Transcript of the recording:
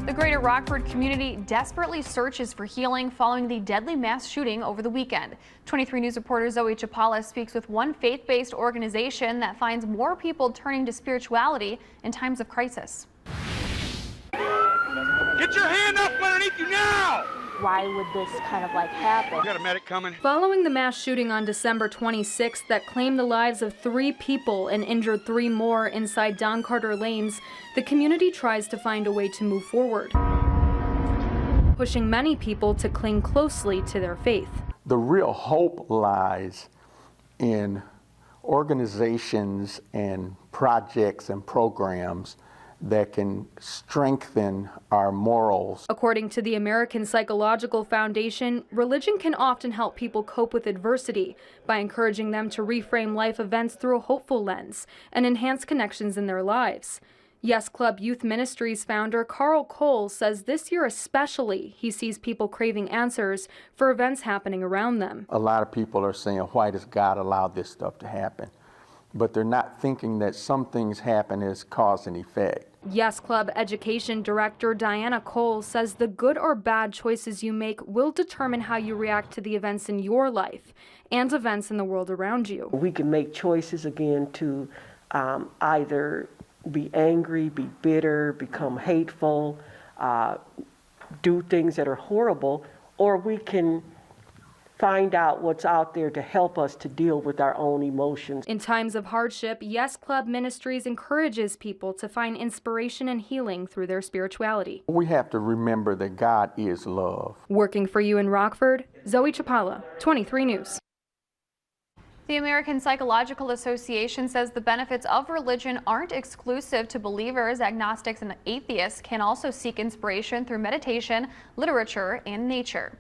The greater Rockford community desperately searches for healing following the deadly mass shooting over the weekend. 23 News reporter Zoe Chipalla speaks with one faith-based organization that finds more people turning to spirituality in times of crisis. Get your hand up underneath you now! Why would this kind of happen? You got a medic coming. Following the mass shooting on December 26th that claimed the lives of 3 people and injured 3 more inside Don Carter Lanes, the community tries to find a way to move forward, pushing many people to cling closely to their faith. The real hope lies in organizations and projects and programs that can strengthen our morals. According to the American Psychological Foundation, religion can often help people cope with adversity by encouraging them to reframe life events through a hopeful lens and enhance connections in their lives. Yes Club Youth Ministries founder Carl Cole says this year especially, he sees people craving answers for events happening around them. A lot of people are saying, why does God allow this stuff to happen? But they're not thinking that some things happen as cause and effect. Yes Club Education Director DIANNA Cole says the good or bad choices you make will determine how you react to the events in your life and events in the world around you. We can make choices again to either be angry, be bitter, become hateful, do things that are horrible, or we can find out what's out there to help us to deal with our own emotions. In times of hardship, Yes Club Ministries encourages people to find inspiration and healing through their spirituality. We have to remember that God is love. Working for you in Rockford, Zoe Chipalla, 23 News. The American Psychological Association says the benefits of religion aren't exclusive to believers. Agnostics and atheists can also seek inspiration through meditation, literature, and nature.